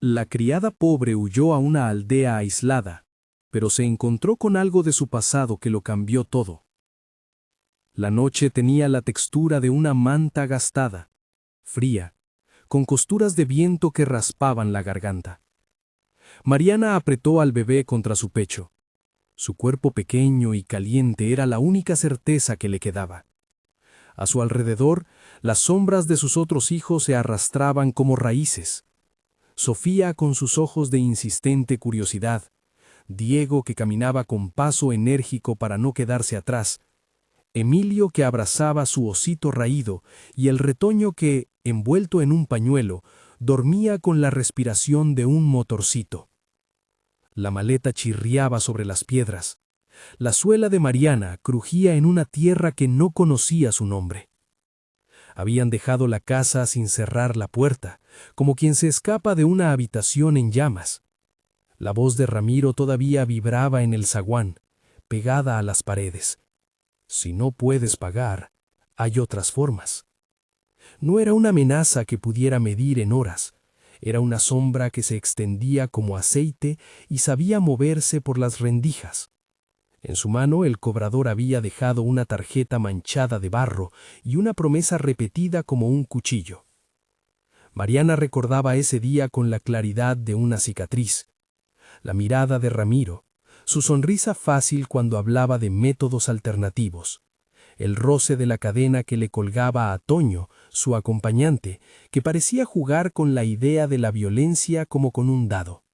La criada pobre huyó a una aldea aislada, pero se encontró con algo de su pasado que lo cambió todo. La noche tenía la textura de una manta gastada, fría, con costuras de viento que raspaban la garganta. Mariana apretó al bebé contra su pecho. Su cuerpo pequeño y caliente era la única certeza que le quedaba. A su alrededor, las sombras de sus otros hijos se arrastraban como raíces. Sofía con sus ojos de insistente curiosidad, Diego que caminaba con paso enérgico para no quedarse atrás, Emilio que abrazaba su osito raído y el retoño que, envuelto en un pañuelo, dormía con la respiración de un motorcito. La maleta chirriaba sobre las piedras. La suela de Mariana crujía en una tierra que no conocía su nombre. Habían dejado la casa sin cerrar la puerta, como quien se escapa de una habitación en llamas. La voz de Ramiro todavía vibraba en el zaguán, pegada a las paredes. Si no puedes pagar, hay otras formas. No era una amenaza que pudiera medir en horas. Era una sombra que se extendía como aceite y sabía moverse por las rendijas. En su mano el cobrador había dejado una tarjeta manchada de barro y una promesa repetida como un cuchillo. Mariana recordaba ese día con la claridad de una cicatriz. La mirada de Ramiro, su sonrisa fácil cuando hablaba de métodos alternativos, el roce de la cadena que le colgaba a Toño, su acompañante, que parecía jugar con la idea de la violencia como con un dado.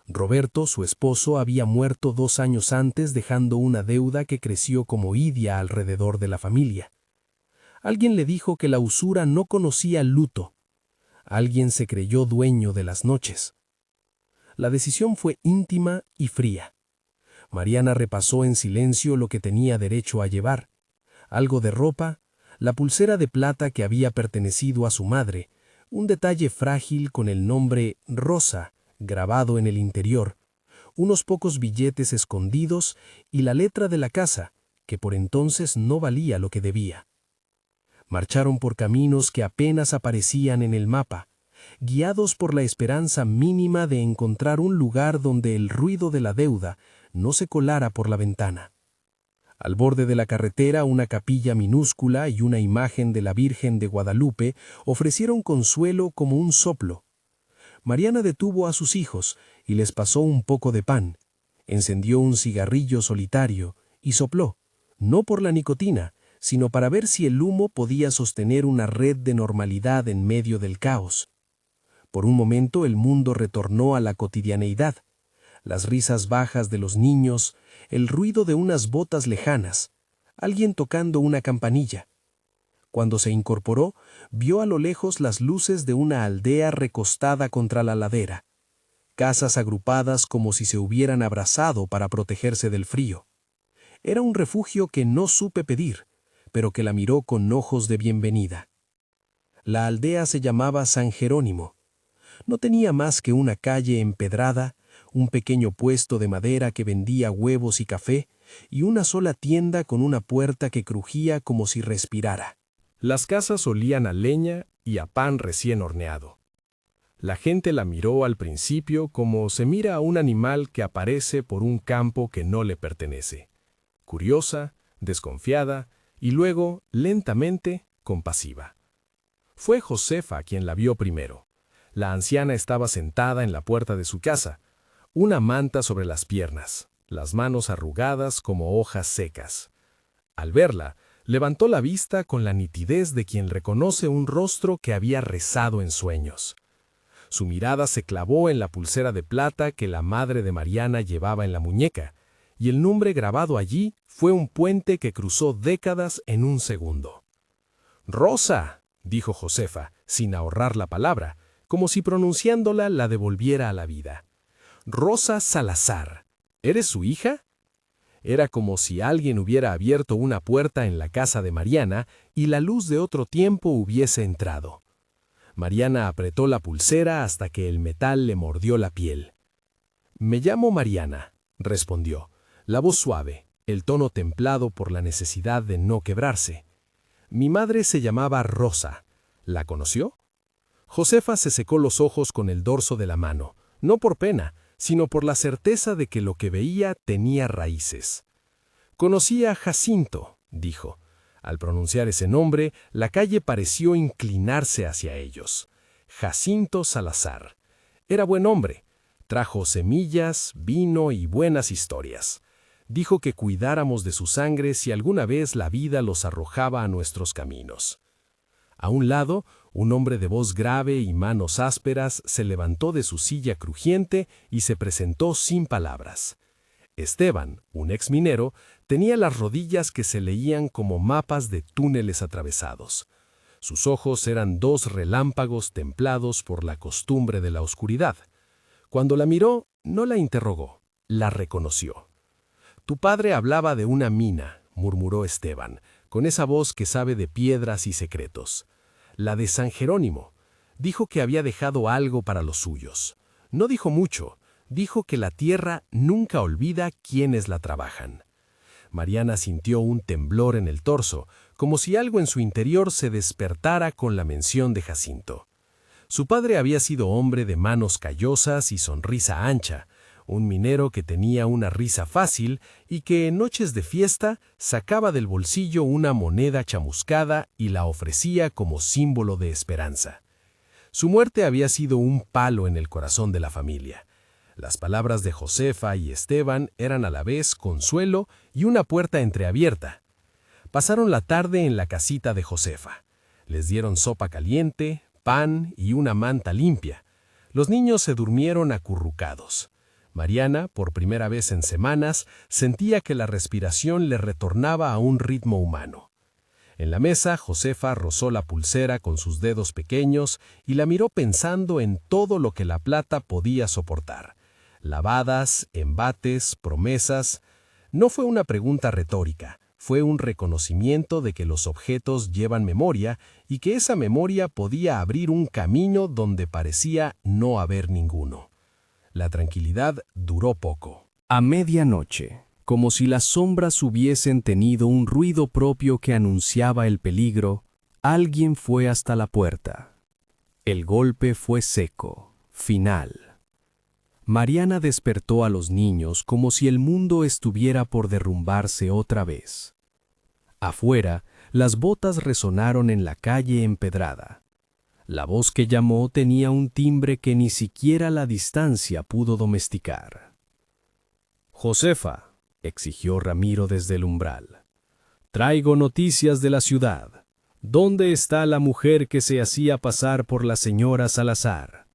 Roberto, su esposo, había muerto 2 años antes dejando una deuda que creció como idia alrededor de la familia. Alguien le dijo que la usura no conocía el luto. Alguien se creyó dueño de las noches. La decisión fue íntima y fría. Mariana repasó en silencio lo que tenía derecho a llevar. Algo de ropa, la pulsera de plata que había pertenecido a su madre, un detalle frágil con el nombre Rosa grabado en el interior, unos pocos billetes escondidos y la letra de la casa, que por entonces no valía lo que debía. Marcharon por caminos que apenas aparecían en el mapa, guiados por la esperanza mínima de encontrar un lugar donde el ruido de la deuda no se colara por la ventana. Al borde de la carretera, una capilla minúscula y una imagen de la Virgen de Guadalupe ofrecieron consuelo como un soplo. Mariana detuvo a sus hijos y les pasó un poco de pan, encendió un cigarrillo solitario y sopló, no por la nicotina, sino para ver si el humo podía sostener una red de normalidad en medio del caos. Por un momento el mundo retornó a la cotidianeidad, las risas bajas de los niños, el ruido de unas botas lejanas, alguien tocando una campanilla. Cuando se incorporó, vio a lo lejos las luces de una aldea recostada contra la ladera, casas agrupadas como si se hubieran abrazado para protegerse del frío. Era un refugio que no supe pedir, pero que la miró con ojos de bienvenida. La aldea se llamaba San Jerónimo. No tenía más que una calle empedrada, un pequeño puesto de madera que vendía huevos y café, y una sola tienda con una puerta que crujía como si respirara. Las casas olían a leña y a pan recién horneado. La gente la miró al principio como se mira a un animal que aparece por un campo que no le pertenece. Curiosa, desconfiada y luego, lentamente, compasiva. Fue Josefa quien la vio primero. La anciana estaba sentada en la puerta de su casa, una manta sobre las piernas, las manos arrugadas como hojas secas. Al verla, levantó la vista con la nitidez de quien reconoce un rostro que había rezado en sueños. Su mirada se clavó en la pulsera de plata que la madre de Mariana llevaba en la muñeca, y el nombre grabado allí fue un puente que cruzó décadas en un segundo. «Rosa», dijo Josefa, sin ahorrar la palabra, como si pronunciándola la devolviera a la vida. «Rosa Salazar, ¿eres su hija?» Era como si alguien hubiera abierto una puerta en la casa de Mariana y la luz de otro tiempo hubiese entrado. Mariana apretó la pulsera hasta que el metal le mordió la piel. «Me llamo Mariana», respondió, la voz suave, el tono templado por la necesidad de no quebrarse. «Mi madre se llamaba Rosa. ¿La conoció?» Josefa se secó los ojos con el dorso de la mano, no por pena, sino por la certeza de que lo que veía tenía raíces. «Conocí a Jacinto», dijo. Al pronunciar ese nombre, la calle pareció inclinarse hacia ellos. Jacinto Salazar. Era buen hombre. Trajo semillas, vino y buenas historias. Dijo que cuidáramos de su sangre si alguna vez la vida los arrojaba a nuestros caminos. A un lado, un hombre de voz grave y manos ásperas se levantó de su silla crujiente y se presentó sin palabras. Esteban, un exminero, tenía las rodillas que se leían como mapas de túneles atravesados. Sus ojos eran dos relámpagos templados por la costumbre de la oscuridad. Cuando la miró, no la interrogó, la reconoció. «Tu padre hablaba de una mina», murmuró Esteban, con esa voz que sabe de piedras y secretos. «La de San Jerónimo. Dijo que había dejado algo para los suyos. No dijo mucho. Dijo que la tierra nunca olvida quienes la trabajan». Mariana sintió un temblor en el torso, como si algo en su interior se despertara con la mención de Jacinto. Su padre había sido hombre de manos callosas y sonrisa ancha, un minero que tenía una risa fácil y que en noches de fiesta sacaba del bolsillo una moneda chamuscada y la ofrecía como símbolo de esperanza. Su muerte había sido un palo en el corazón de la familia. Las palabras de Josefa y Esteban eran a la vez consuelo y una puerta entreabierta. Pasaron la tarde en la casita de Josefa. Les dieron sopa caliente, pan y una manta limpia. Los niños se durmieron acurrucados. Mariana, por primera vez en semanas, sentía que la respiración le retornaba a un ritmo humano. En la mesa, Josefa rozó la pulsera con sus dedos pequeños y la miró pensando en todo lo que la plata podía soportar. Lavadas, embates, promesas. No fue una pregunta retórica, fue un reconocimiento de que los objetos llevan memoria y que esa memoria podía abrir un camino donde parecía no haber ninguno. La tranquilidad duró poco. A medianoche, como si las sombras hubiesen tenido un ruido propio que anunciaba el peligro, alguien fue hasta la puerta. El golpe fue seco, final. Mariana despertó a los niños como si el mundo estuviera por derrumbarse otra vez. Afuera, las botas resonaron en la calle empedrada. La voz que llamó tenía un timbre que ni siquiera la distancia pudo domesticar. «Josefa», exigió Ramiro desde el umbral, «traigo noticias de la ciudad. ¿Dónde está la mujer que se hacía pasar por la señora Salazar?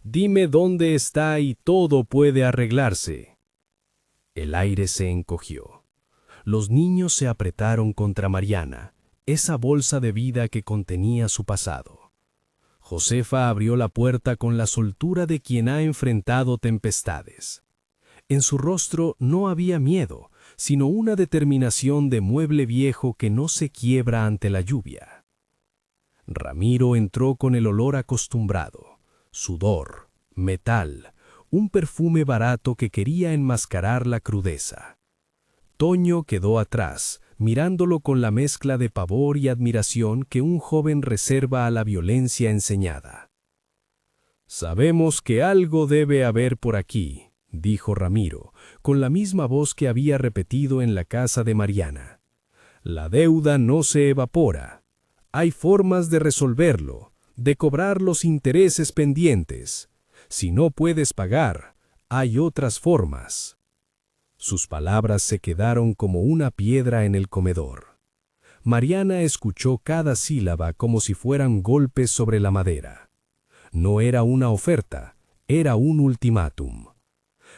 Dime dónde está y todo puede arreglarse». El aire se encogió. Los niños se apretaron contra Mariana, esa bolsa de vida que contenía su pasado. Josefa abrió la puerta con la soltura de quien ha enfrentado tempestades. En su rostro no había miedo, sino una determinación de mueble viejo que no se quiebra ante la lluvia. Ramiro entró con el olor acostumbrado, sudor, metal, un perfume barato que quería enmascarar la crudeza. Toño quedó atrás, mirándolo con la mezcla de pavor y admiración que un joven reserva a la violencia enseñada. «Sabemos que algo debe haber por aquí», dijo Ramiro, con la misma voz que había repetido en la casa de Mariana. «La deuda no se evapora. Hay formas de resolverlo, de cobrar los intereses pendientes. Si no puedes pagar, hay otras formas». Sus palabras se quedaron como una piedra en el comedor. Mariana escuchó cada sílaba como si fueran golpes sobre la madera. No era una oferta, era un ultimátum.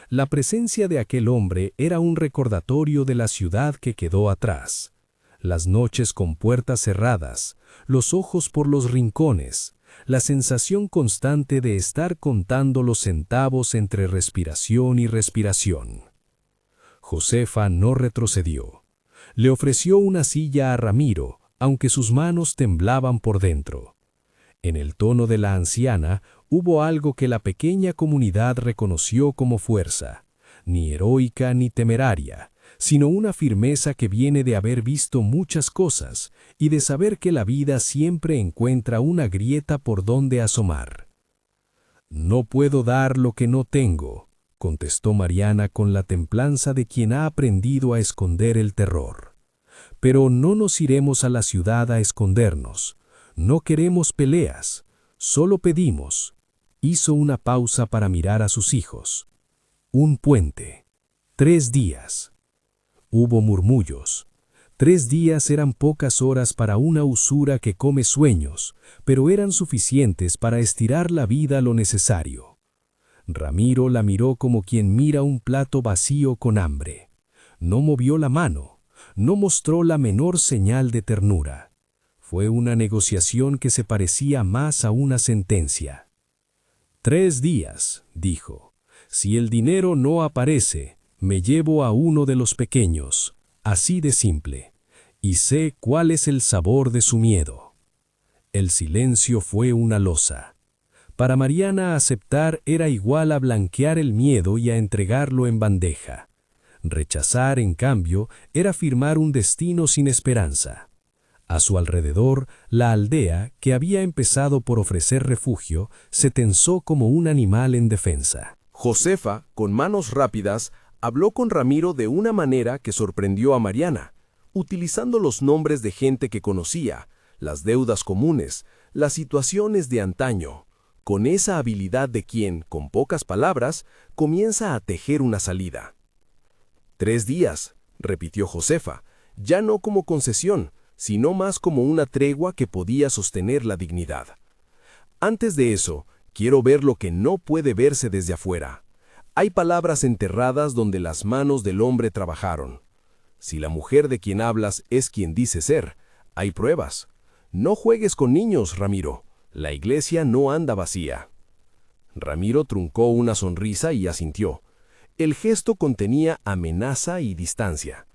La presencia de aquel hombre era un recordatorio de la ciudad que quedó atrás. Las noches con puertas cerradas, los ojos por los rincones, la sensación constante de estar contando los centavos entre respiración y respiración. Josefa no retrocedió. Le ofreció una silla a Ramiro, aunque sus manos temblaban por dentro. En el tono de la anciana hubo algo que la pequeña comunidad reconoció como fuerza, ni heroica ni temeraria, sino una firmeza que viene de haber visto muchas cosas y de saber que la vida siempre encuentra una grieta por donde asomar. «No puedo dar lo que no tengo», contestó Mariana con la templanza de quien ha aprendido a esconder el terror. «Pero no nos iremos a la ciudad a escondernos. No queremos peleas, solo pedimos». Hizo una pausa para mirar a sus hijos. «Un puente. 3 días». Hubo murmullos. 3 días eran pocas horas para una usura que come sueños, pero eran suficientes para estirar la vida lo necesario. Ramiro la miró como quien mira un plato vacío con hambre. No movió la mano, no mostró la menor señal de ternura. Fue una negociación que se parecía más a una sentencia. 3 días, dijo. Si el dinero no aparece, me llevo a uno de los pequeños, así de simple, y sé cuál es el sabor de su miedo. El silencio fue una losa. Para Mariana aceptar era igual a blanquear el miedo y a entregarlo en bandeja. Rechazar, en cambio, era firmar un destino sin esperanza. A su alrededor, la aldea, que había empezado por ofrecer refugio, se tensó como un animal en defensa. Josefa, con manos rápidas, habló con Ramiro de una manera que sorprendió a Mariana, utilizando los nombres de gente que conocía, las deudas comunes, las situaciones de antaño, con esa habilidad de quien, con pocas palabras, comienza a tejer una salida. 3 días, repitió Josefa, ya no como concesión, sino más como una tregua que podía sostener la dignidad. Antes de eso, quiero ver lo que no puede verse desde afuera. Hay palabras enterradas donde las manos del hombre trabajaron. Si la mujer de quien hablas es quien dice ser, hay pruebas. No juegues con niños, Ramiro. La iglesia no anda vacía. Ramiro truncó una sonrisa y asintió. El gesto contenía amenaza y distancia.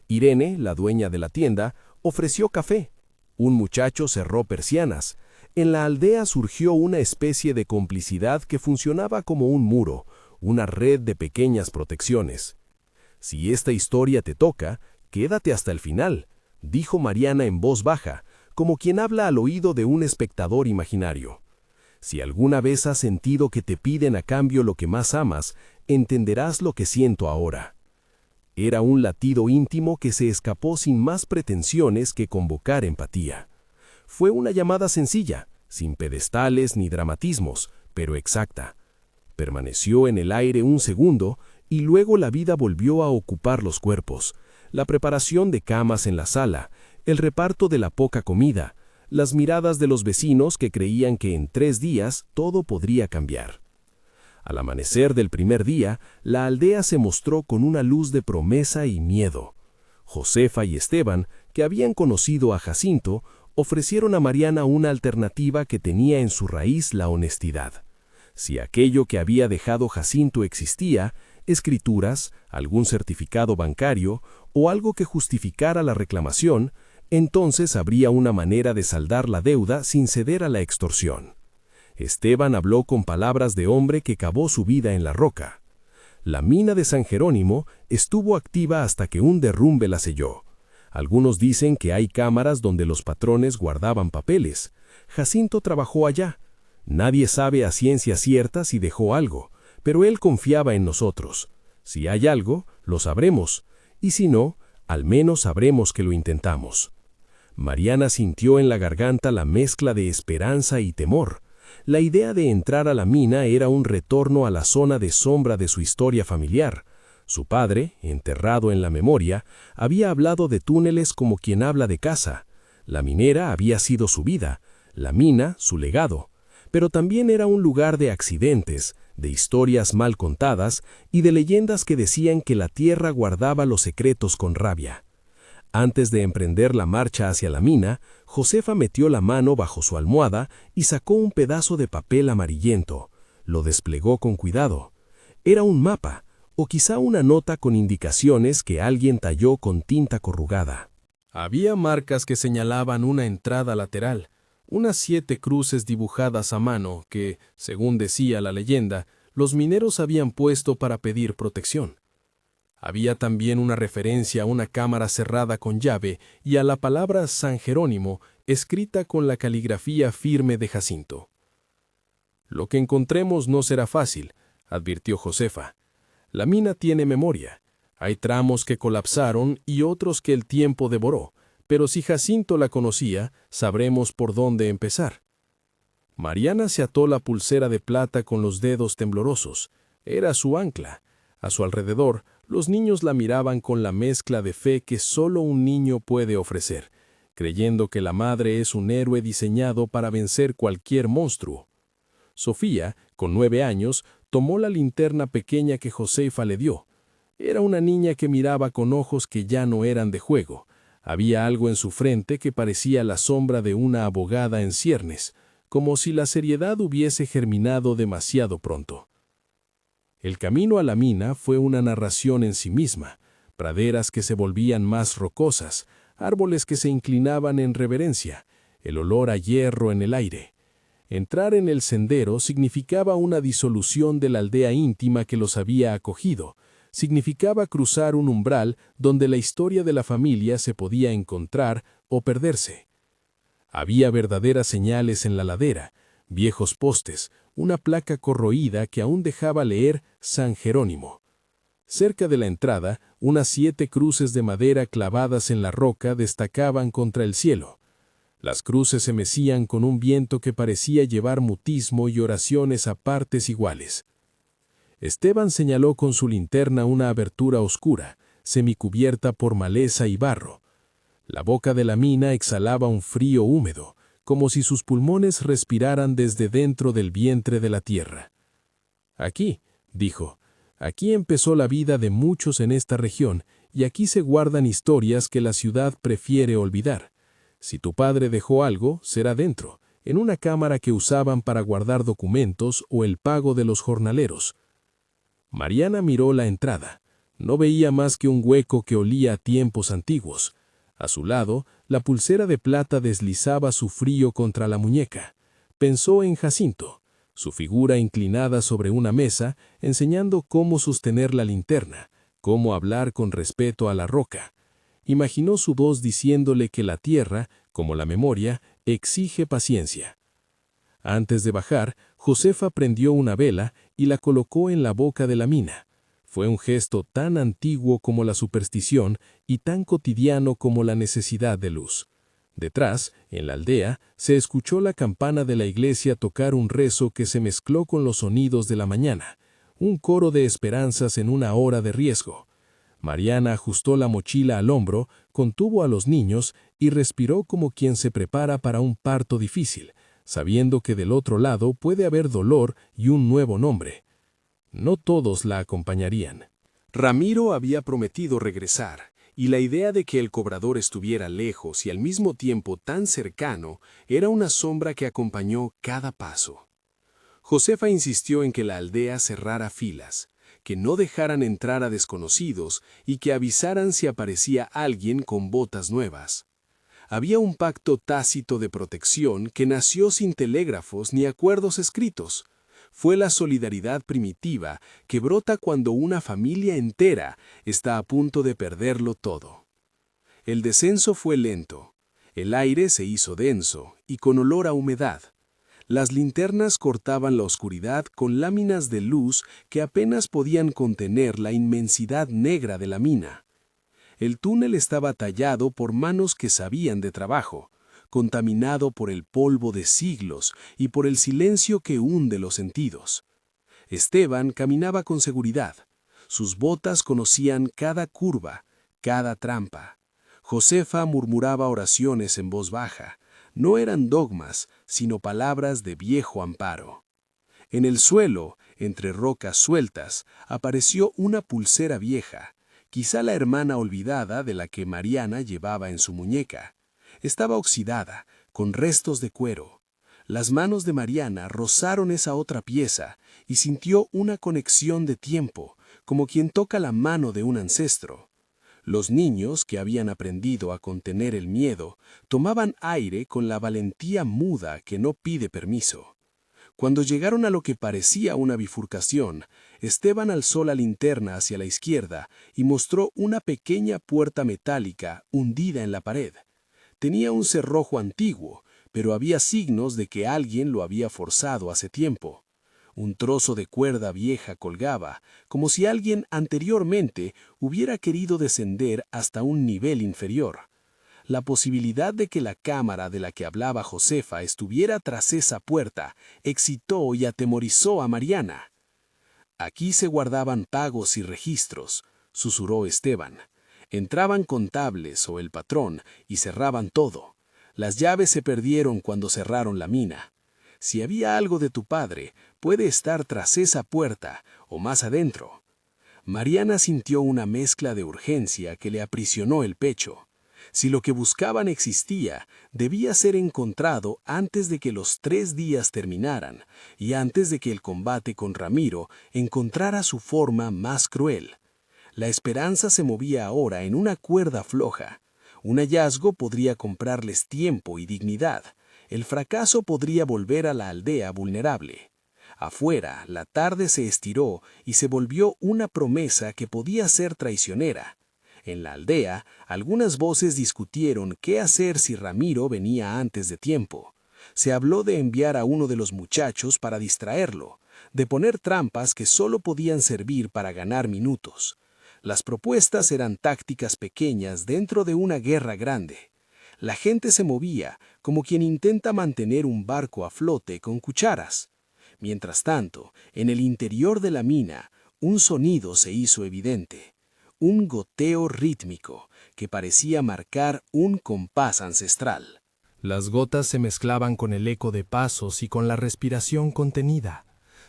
Irene, la dueña de la tienda, ofreció café. Un muchacho cerró persianas. En la aldea surgió una especie de complicidad que funcionaba como un muro, una red de pequeñas protecciones. Si esta historia te toca, quédate hasta el final, dijo Mariana en voz baja, como quien habla al oído de un espectador imaginario. Si alguna vez has sentido que te piden a cambio lo que más amas, entenderás lo que siento ahora. Era un latido íntimo que se escapó sin más pretensiones que convocar empatía. Fue una llamada sencilla, sin pedestales ni dramatismos, pero exacta. Permaneció en el aire un segundo y luego la vida volvió a ocupar los cuerpos, la preparación de camas en la sala, el reparto de la poca comida, las miradas de los vecinos que creían que en 3 días todo podría cambiar. Al amanecer del primer día, la aldea se mostró con una luz de promesa y miedo. Josefa y Esteban, que habían conocido a Jacinto, ofrecieron a Mariana una alternativa que tenía en su raíz la honestidad. Si aquello que había dejado Jacinto existía, escrituras, algún certificado bancario o algo que justificara la reclamación, entonces habría una manera de saldar la deuda sin ceder a la extorsión. Esteban habló con palabras de hombre que cavó su vida en la roca. La mina de San Jerónimo estuvo activa hasta que un derrumbe la selló. Algunos dicen que hay cámaras donde los patrones guardaban papeles. Jacinto trabajó allá. Nadie sabe a ciencia cierta si dejó algo, pero él confiaba en nosotros. Si hay algo, lo sabremos, y si no, al menos sabremos que lo intentamos. Mariana sintió en la garganta la mezcla de esperanza y temor. La idea de entrar a la mina era un retorno a la zona de sombra de su historia familiar. Su padre, enterrado en la memoria, había hablado de túneles como quien habla de casa. La minera había sido su vida, la mina su legado. Pero también era un lugar de accidentes, de historias mal contadas y de leyendas que decían que la tierra guardaba los secretos con rabia. Antes de emprender la marcha hacia la mina, Josefa metió la mano bajo su almohada y sacó un pedazo de papel amarillento. Lo desplegó con cuidado. Era un mapa, o quizá una nota con indicaciones que alguien talló con tinta corrugada. Había marcas que señalaban una entrada lateral, unas 7 cruces dibujadas a mano que, según decía la leyenda, los mineros habían puesto para pedir protección. Había también una referencia a una cámara cerrada con llave y a la palabra San Jerónimo escrita con la caligrafía firme de Jacinto. «Lo que encontremos no será fácil», advirtió Josefa. «La mina tiene memoria. Hay tramos que colapsaron y otros que el tiempo devoró, pero si Jacinto la conocía, sabremos por dónde empezar». Mariana se ató la pulsera de plata con los dedos temblorosos. Era su ancla. A su alrededor, los niños la miraban con la mezcla de fe que solo un niño puede ofrecer, creyendo que la madre es un héroe diseñado para vencer cualquier monstruo. Sofía, con 9 años, tomó la linterna pequeña que Josefa le dio. Era una niña que miraba con ojos que ya no eran de juego. Había algo en su frente que parecía la sombra de una abogada en ciernes, como si la seriedad hubiese germinado demasiado pronto. El camino a la mina fue una narración en sí misma, praderas que se volvían más rocosas, árboles que se inclinaban en reverencia, el olor a hierro en el aire. Entrar en el sendero significaba una disolución de la aldea íntima que los había acogido, significaba cruzar un umbral donde la historia de la familia se podía encontrar o perderse. Había verdaderas señales en la ladera, viejos postes, una placa corroída que aún dejaba leer San Jerónimo. Cerca de la entrada, unas 7 cruces de madera clavadas en la roca destacaban contra el cielo. Las cruces se mecían con un viento que parecía llevar mutismo y oraciones a partes iguales. Esteban señaló con su linterna una abertura oscura, semicubierta por maleza y barro. La boca de la mina exhalaba un frío húmedo, como si sus pulmones respiraran desde dentro del vientre de la tierra. «Aquí», dijo, «aquí empezó la vida de muchos en esta región, y aquí se guardan historias que la ciudad prefiere olvidar. Si tu padre dejó algo, será dentro, en una cámara que usaban para guardar documentos o el pago de los jornaleros». Mariana miró la entrada. No veía más que un hueco que olía a tiempos antiguos. A su lado, la pulsera de plata deslizaba su frío contra la muñeca. Pensó en Jacinto, su figura inclinada sobre una mesa, enseñando cómo sostener la linterna, cómo hablar con respeto a la roca. Imaginó su voz diciéndole que la tierra, como la memoria, exige paciencia. Antes de bajar, Josefa prendió una vela y la colocó en la boca de la mina. Fue un gesto tan antiguo como la superstición y tan cotidiano como la necesidad de luz. Detrás, en la aldea, se escuchó la campana de la iglesia tocar un rezo que se mezcló con los sonidos de la mañana, un coro de esperanzas en una hora de riesgo. Mariana ajustó la mochila al hombro, contuvo a los niños y respiró como quien se prepara para un parto difícil, sabiendo que del otro lado puede haber dolor y un nuevo nombre. No todos la acompañarían. Ramiro había prometido regresar, y la idea de que el cobrador estuviera lejos y al mismo tiempo tan cercano era una sombra que acompañó cada paso. Josefa insistió en que la aldea cerrara filas, que no dejaran entrar a desconocidos y que avisaran si aparecía alguien con botas nuevas. Había un pacto tácito de protección que nació sin telégrafos ni acuerdos escritos. Fue la solidaridad primitiva que brota cuando una familia entera está a punto de perderlo todo. El descenso fue lento. El aire se hizo denso y con olor a humedad. Las linternas cortaban la oscuridad con láminas de luz que apenas podían contener la inmensidad negra de la mina. El túnel estaba tallado por manos que sabían de trabajo, contaminado por el polvo de siglos y por el silencio que hunde los sentidos. Esteban caminaba con seguridad. Sus botas conocían cada curva, cada trampa. Josefa murmuraba oraciones en voz baja. No eran dogmas, sino palabras de viejo amparo. En el suelo, entre rocas sueltas, apareció una pulsera vieja, quizá la hermana olvidada de la que Mariana llevaba en su muñeca. Estaba oxidada, con restos de cuero. Las manos de Mariana rozaron esa otra pieza y sintió una conexión de tiempo, como quien toca la mano de un ancestro. Los niños, que habían aprendido a contener el miedo, tomaban aire con la valentía muda que no pide permiso. Cuando llegaron a lo que parecía una bifurcación, Esteban alzó la linterna hacia la izquierda y mostró una pequeña puerta metálica hundida en la pared. Tenía un cerrojo antiguo, pero había signos de que alguien lo había forzado hace tiempo. Un trozo de cuerda vieja colgaba, como si alguien anteriormente hubiera querido descender hasta un nivel inferior. La posibilidad de que la cámara de la que hablaba Josefa estuviera tras esa puerta excitó y atemorizó a Mariana. «Aquí se guardaban pagos y registros», susurró Esteban. «Entraban contables o el patrón y cerraban todo. Las llaves se perdieron cuando cerraron la mina. Si había algo de tu padre, puede estar tras esa puerta o más adentro». Mariana sintió una mezcla de urgencia que le aprisionó el pecho. Si lo que buscaban existía, debía ser encontrado antes de que los 3 días terminaran y antes de que el combate con Ramiro encontrara su forma más cruel. La esperanza se movía ahora en una cuerda floja. Un hallazgo podría comprarles tiempo y dignidad. El fracaso podría volver a la aldea vulnerable. Afuera, la tarde se estiró y se volvió una promesa que podía ser traicionera. En la aldea, algunas voces discutieron qué hacer si Ramiro venía antes de tiempo. Se habló de enviar a uno de los muchachos para distraerlo, de poner trampas que solo podían servir para ganar minutos. Las propuestas eran tácticas pequeñas dentro de una guerra grande. La gente se movía como quien intenta mantener un barco a flote con cucharas. Mientras tanto, en el interior de la mina, un sonido se hizo evidente. Un goteo rítmico que parecía marcar un compás ancestral. Las gotas se mezclaban con el eco de pasos y con la respiración contenida.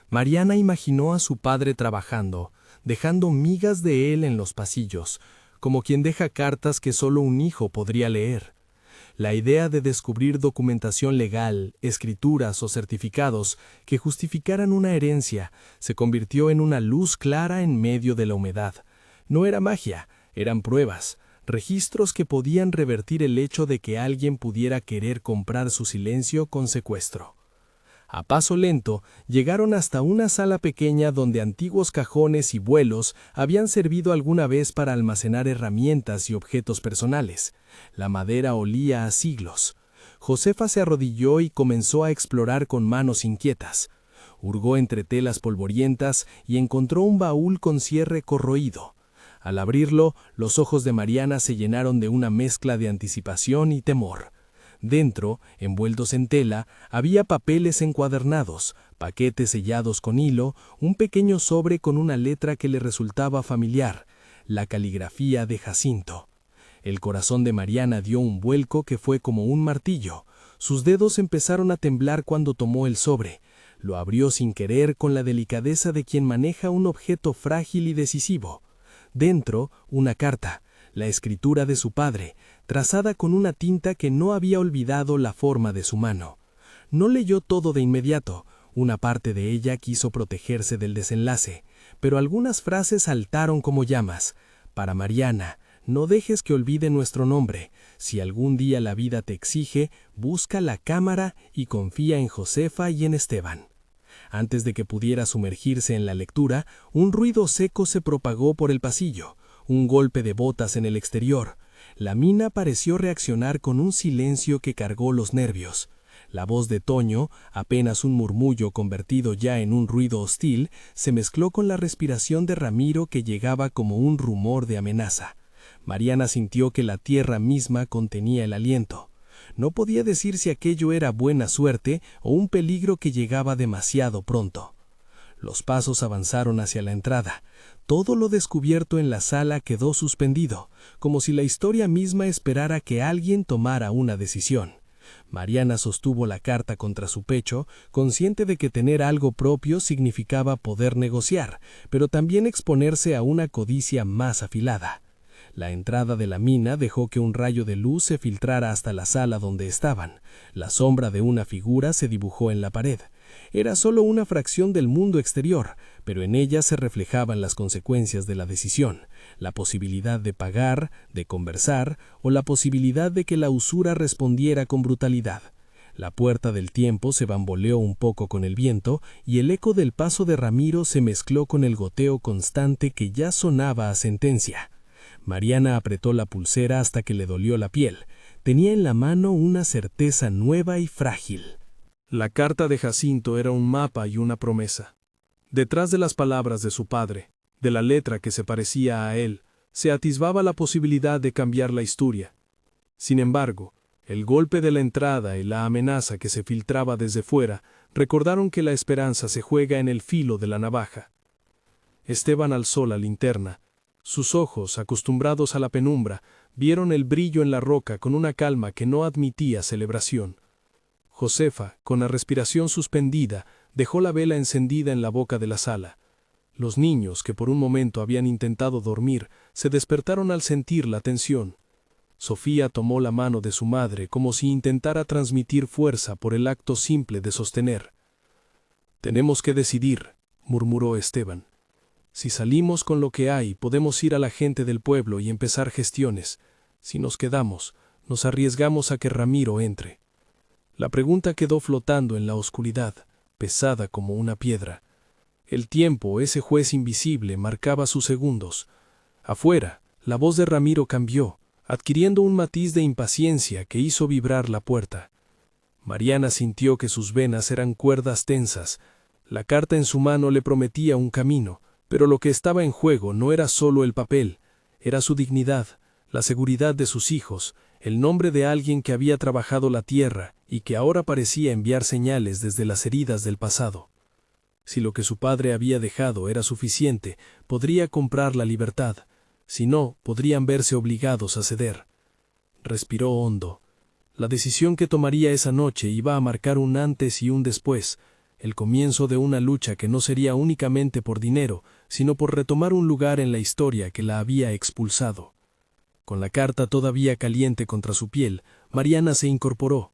Mariana imaginó a su padre trabajando, dejando migas de él en los pasillos, como quien deja cartas que solo un hijo podría leer. La idea de descubrir documentación legal, escrituras o certificados que justificaran una herencia se convirtió en una luz clara en medio de la humedad. No era magia, eran pruebas, registros que podían revertir el hecho de que alguien pudiera querer comprar su silencio con secuestro. A paso lento, llegaron hasta una sala pequeña donde antiguos cajones y vuelos habían servido alguna vez para almacenar herramientas y objetos personales. La madera olía a siglos. Josefa se arrodilló y comenzó a explorar con manos inquietas. Hurgó entre telas polvorientas y encontró un baúl con cierre corroído. Al abrirlo, los ojos de Mariana se llenaron de una mezcla de anticipación y temor. Dentro, envueltos en tela, había papeles encuadernados, paquetes sellados con hilo, un pequeño sobre con una letra que le resultaba familiar, la caligrafía de Jacinto. El corazón de Mariana dio un vuelco que fue como un martillo. Sus dedos empezaron a temblar cuando tomó el sobre. Lo abrió sin querer con la delicadeza de quien maneja un objeto frágil y decisivo. Dentro, una carta, la escritura de su padre, trazada con una tinta que no había olvidado la forma de su mano. No leyó todo de inmediato, una parte de ella quiso protegerse del desenlace, pero algunas frases saltaron como llamas. Para Mariana, no dejes que olvide nuestro nombre. Si algún día la vida te exige, busca la cámara y confía en Josefa y en Esteban. Antes de que pudiera sumergirse en la lectura, un ruido seco se propagó por el pasillo, un golpe de botas en el exterior. La mina pareció reaccionar con un silencio que cargó los nervios. La voz de Toño, apenas un murmullo convertido ya en un ruido hostil, se mezcló con la respiración de Ramiro que llegaba como un rumor de amenaza. Mariana sintió que la tierra misma contenía el aliento. No podía decir si aquello era buena suerte o un peligro que llegaba demasiado pronto. Los pasos avanzaron hacia la entrada. Todo lo descubierto en la sala quedó suspendido, como si la historia misma esperara que alguien tomara una decisión. Mariana sostuvo la carta contra su pecho, consciente de que tener algo propio significaba poder negociar, pero también exponerse a una codicia más afilada. La entrada de la mina dejó que un rayo de luz se filtrara hasta la sala donde estaban. La sombra de una figura se dibujó en la pared. Era solo una fracción del mundo exterior, pero en ella se reflejaban las consecuencias de la decisión, la posibilidad de pagar, de conversar, o la posibilidad de que la usura respondiera con brutalidad. La puerta del tiempo se bamboleó un poco con el viento y el eco del paso de Ramiro se mezcló con el goteo constante que ya sonaba a sentencia. Mariana apretó la pulsera hasta que le dolió la piel. Tenía en la mano una certeza nueva y frágil. La carta de Jacinto era un mapa y una promesa. Detrás de las palabras de su padre, de la letra que se parecía a él, se atisbaba la posibilidad de cambiar la historia. Sin embargo, el golpe de la entrada y la amenaza que se filtraba desde fuera recordaron que la esperanza se juega en el filo de la navaja. Esteban alzó la linterna. Sus ojos, acostumbrados a la penumbra, vieron el brillo en la roca con una calma que no admitía celebración. Josefa, con la respiración suspendida, dejó la vela encendida en la boca de la sala. Los niños, que por un momento habían intentado dormir, se despertaron al sentir la tensión. Sofía tomó la mano de su madre como si intentara transmitir fuerza por el acto simple de sostener. «Tenemos que decidir», murmuró Esteban. «Si salimos con lo que hay, podemos ir a la gente del pueblo y empezar gestiones. Si nos quedamos, nos arriesgamos a que Ramiro entre». La pregunta quedó flotando en la oscuridad, pesada como una piedra. El tiempo, ese juez invisible, marcaba sus segundos. Afuera, la voz de Ramiro cambió, adquiriendo un matiz de impaciencia que hizo vibrar la puerta. Mariana sintió que sus venas eran cuerdas tensas. La carta en su mano le prometía un camino, pero lo que estaba en juego no era solo el papel, era su dignidad, la seguridad de sus hijos, el nombre de alguien que había trabajado la tierra y que ahora parecía enviar señales desde las heridas del pasado. Si lo que su padre había dejado era suficiente, podría comprar la libertad. Si no, podrían verse obligados a ceder. Respiró hondo. La decisión que tomaría esa noche iba a marcar un antes y un después, el comienzo de una lucha que no sería únicamente por dinero, sino por retomar un lugar en la historia que la había expulsado. Con la carta todavía caliente contra su piel, Mariana se incorporó.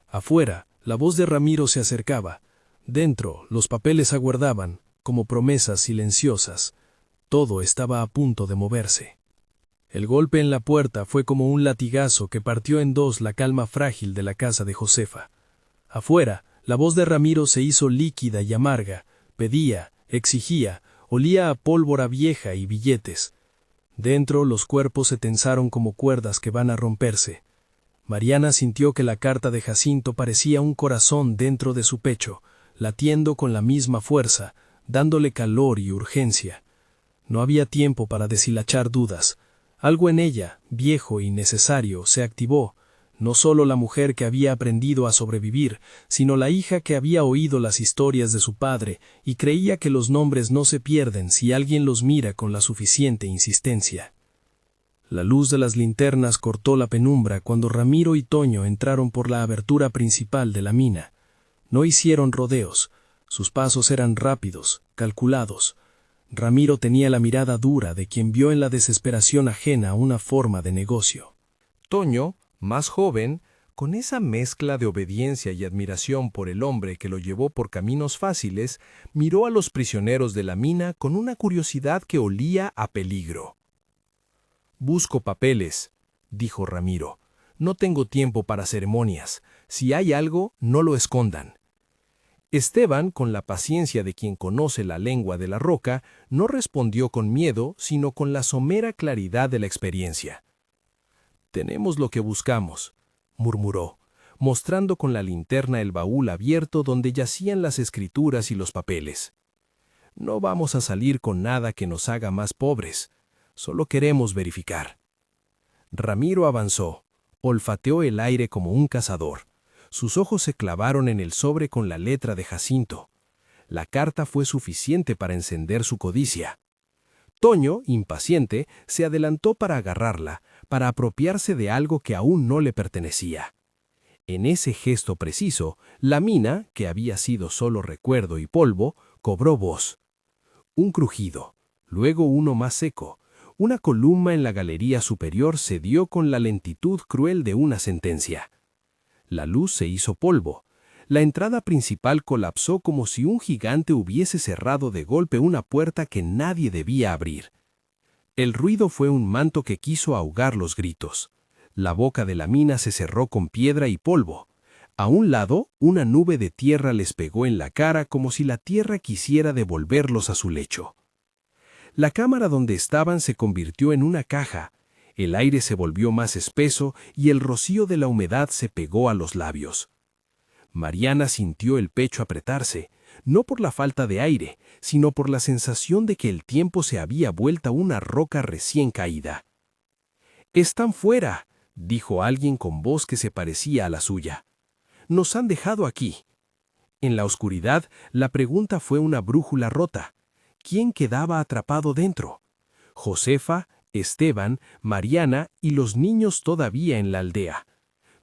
Afuera, la voz de Ramiro se acercaba. Dentro, los papeles aguardaban, como promesas silenciosas. Todo estaba a punto de moverse. El golpe en la puerta fue como un latigazo que partió en dos la calma frágil de la casa de Josefa. Afuera, la voz de Ramiro se hizo líquida y amarga, pedía, exigía, olía a pólvora vieja y billetes. Dentro, los cuerpos se tensaron como cuerdas que van a romperse. Mariana sintió que la carta de Jacinto parecía un corazón dentro de su pecho, latiendo con la misma fuerza, dándole calor y urgencia. No había tiempo para deshilachar dudas. Algo en ella, viejo y necesario, se activó. No solo la mujer que había aprendido a sobrevivir, sino la hija que había oído las historias de su padre y creía que los nombres no se pierden si alguien los mira con la suficiente insistencia. La luz de las linternas cortó la penumbra cuando Ramiro y Toño entraron por la abertura principal de la mina. No hicieron rodeos. Sus pasos eran rápidos, calculados. Ramiro tenía la mirada dura de quien vio en la desesperación ajena una forma de negocio. Toño, más joven, con esa mezcla de obediencia y admiración por el hombre que lo llevó por caminos fáciles, miró a los prisioneros de la mina con una curiosidad que olía a peligro. «Busco papeles», dijo Ramiro. «No tengo tiempo para ceremonias. Si hay algo, no lo escondan». Esteban, con la paciencia de quien conoce la lengua de la roca, no respondió con miedo, sino con la somera claridad de la experiencia. «Tenemos lo que buscamos», murmuró, mostrando con la linterna el baúl abierto donde yacían las escrituras y los papeles. «No vamos a salir con nada que nos haga más pobres. Solo queremos verificar». Ramiro avanzó, olfateó el aire como un cazador. Sus ojos se clavaron en el sobre con la letra de Jacinto. La carta fue suficiente para encender su codicia. Toño, impaciente, se adelantó para agarrarla, para apropiarse de algo que aún no le pertenecía. En ese gesto preciso, la mina, que había sido solo recuerdo y polvo, cobró voz. Un crujido, luego uno más seco. Una columna en la galería superior cedió con la lentitud cruel de una sentencia. La luz se hizo polvo. La entrada principal colapsó como si un gigante hubiese cerrado de golpe una puerta que nadie debía abrir. El ruido fue un manto que quiso ahogar los gritos. La boca de la mina se cerró con piedra y polvo. A un lado, una nube de tierra les pegó en la cara como si la tierra quisiera devolverlos a su lecho. La cámara donde estaban se convirtió en una caja, el aire se volvió más espeso y el rocío de la humedad se pegó a los labios. Mariana sintió el pecho apretarse, no por la falta de aire, sino por la sensación de que el tiempo se había vuelto una roca recién caída. «Están fuera», dijo alguien con voz que se parecía a la suya. «Nos han dejado aquí». En la oscuridad, la pregunta fue una brújula rota. ¿Quién quedaba atrapado dentro? Josefa, Esteban, Mariana y los niños todavía en la aldea.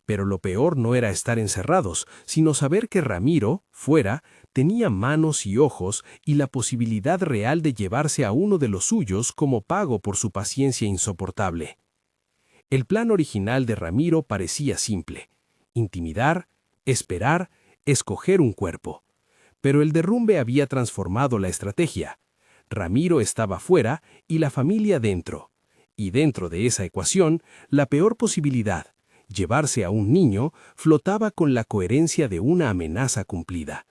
Pero lo peor no era estar encerrados, sino saber que Ramiro, fuera, tenía manos y ojos y la posibilidad real de llevarse a uno de los suyos como pago por su paciencia insoportable. El plan original de Ramiro parecía simple: intimidar, esperar, escoger un cuerpo. Pero el derrumbe había transformado la estrategia. Ramiro estaba fuera y la familia dentro. Y dentro de esa ecuación, la peor posibilidad, llevarse a un niño, flotaba con la coherencia de una amenaza cumplida.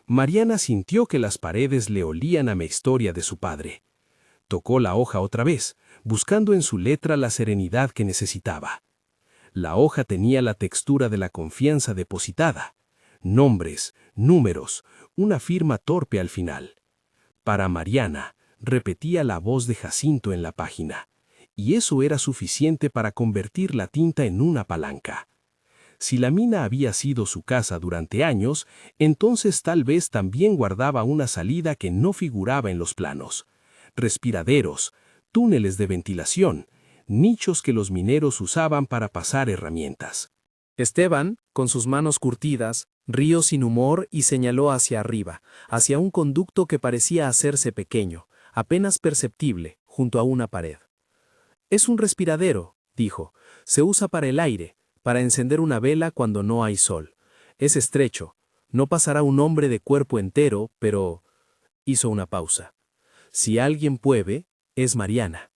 Mariana sintió que las paredes le olían a la historia de su padre. Tocó la hoja otra vez, buscando en su letra la serenidad que necesitaba. La hoja tenía la textura de la confianza depositada. Nombres, números, una firma torpe al final. Para Mariana, repetía la voz de Jacinto en la página, y eso era suficiente para convertir la tinta en una palanca. Si la mina había sido su casa durante años, entonces tal vez también guardaba una salida que no figuraba en los planos. Respiraderos, túneles de ventilación, nichos que los mineros usaban para pasar herramientas. Esteban, con sus manos curtidas, rió sin humor y señaló hacia arriba, hacia un conducto que parecía hacerse pequeño, apenas perceptible, junto a una pared. «Es un respiradero», dijo. «Se usa para el aire, para encender una vela cuando no hay sol. Es estrecho. No pasará un hombre de cuerpo entero, pero...» Hizo una pausa. «Si alguien puede, es Mariana».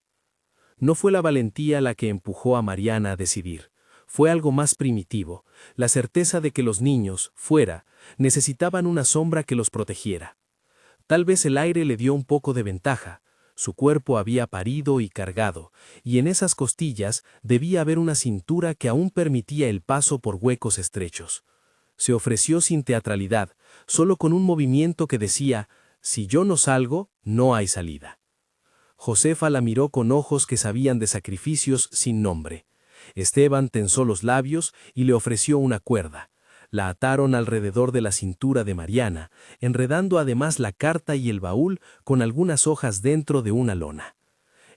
No fue la valentía la que empujó a Mariana a decidir. Fue algo más primitivo, la certeza de que los niños, fuera, necesitaban una sombra que los protegiera. Tal vez el aire le dio un poco de ventaja. Su cuerpo había parido y cargado, y en esas costillas debía haber una cintura que aún permitía el paso por huecos estrechos. Se ofreció sin teatralidad, solo con un movimiento que decía: «Si yo no salgo, no hay salida». Josefa la miró con ojos que sabían de sacrificios sin nombre. Esteban tensó los labios y le ofreció una cuerda. La ataron alrededor de la cintura de Mariana, enredando además la carta y el baúl con algunas hojas dentro de una lona.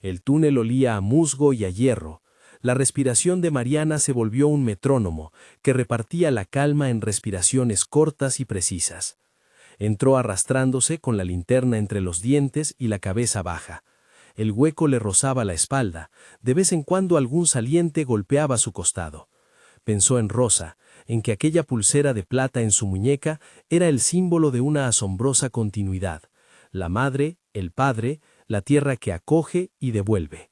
El túnel olía a musgo y a hierro. La respiración de Mariana se volvió un metrónomo que repartía la calma en respiraciones cortas y precisas. Entró arrastrándose con la linterna entre los dientes y la cabeza baja. El hueco le rozaba la espalda, de vez en cuando algún saliente golpeaba su costado. Pensó en Rosa, en que aquella pulsera de plata en su muñeca era el símbolo de una asombrosa continuidad: la madre, el padre, la tierra que acoge y devuelve.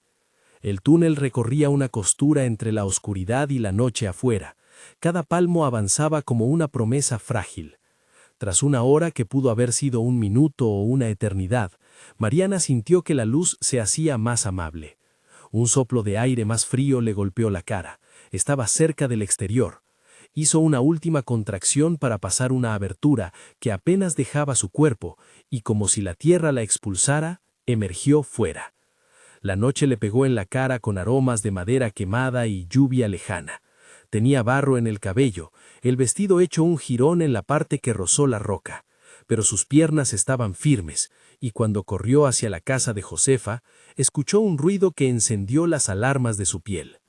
El túnel recorría una costura entre la oscuridad y la noche afuera. Cada palmo avanzaba como una promesa frágil. Tras una hora que pudo haber sido un minuto o una eternidad, Mariana sintió que la luz se hacía más amable. Un soplo de aire más frío le golpeó la cara. Estaba cerca del exterior. Hizo una última contracción para pasar una abertura que apenas dejaba su cuerpo, y como si la tierra la expulsara, emergió fuera. La noche le pegó en la cara con aromas de madera quemada y lluvia lejana. Tenía barro en el cabello, el vestido hecho un jirón en la parte que rozó la roca, pero sus piernas estaban firmes, y cuando corrió hacia la casa de Josefa, escuchó un ruido que encendió las alarmas de su piel.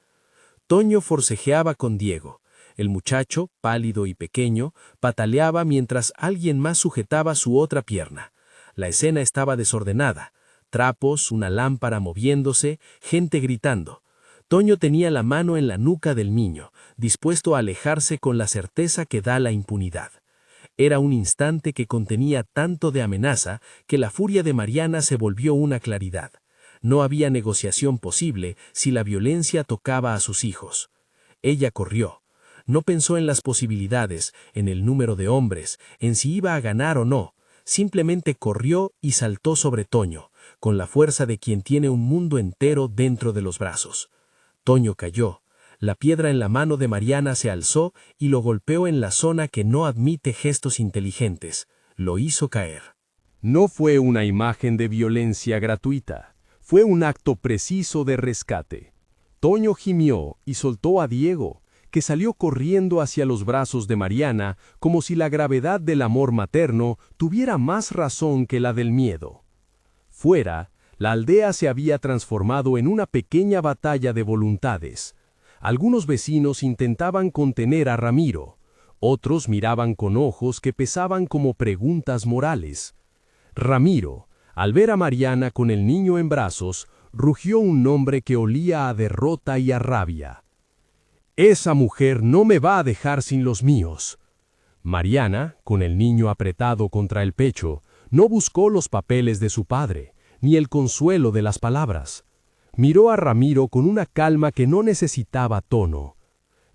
Toño forcejeaba con Diego. El muchacho, pálido y pequeño, pataleaba mientras alguien más sujetaba su otra pierna. La escena estaba desordenada. Trapos, una lámpara moviéndose, gente gritando. Toño tenía la mano en la nuca del niño, dispuesto a alejarse con la certeza que da la impunidad. Era un instante que contenía tanto de amenaza que la furia de Mariana se volvió una claridad. No había negociación posible si la violencia tocaba a sus hijos. Ella corrió. No pensó en las posibilidades, en el número de hombres, en si iba a ganar o no. Simplemente corrió y saltó sobre Toño, con la fuerza de quien tiene un mundo entero dentro de los brazos. Toño cayó. La piedra en la mano de Mariana se alzó y lo golpeó en la zona que no admite gestos inteligentes. Lo hizo caer. No fue una imagen de violencia gratuita. Fue un acto preciso de rescate. Toño gimió y soltó a Diego, que salió corriendo hacia los brazos de Mariana como si la gravedad del amor materno tuviera más razón que la del miedo. Fuera, la aldea se había transformado en una pequeña batalla de voluntades. Algunos vecinos intentaban contener a Ramiro, otros miraban con ojos que pesaban como preguntas morales. Ramiro, al ver a Mariana con el niño en brazos, rugió un nombre que olía a derrota y a rabia. «Esa mujer no me va a dejar sin los míos». Mariana, con el niño apretado contra el pecho, no buscó los papeles de su padre, ni el consuelo de las palabras. Miró a Ramiro con una calma que no necesitaba tono.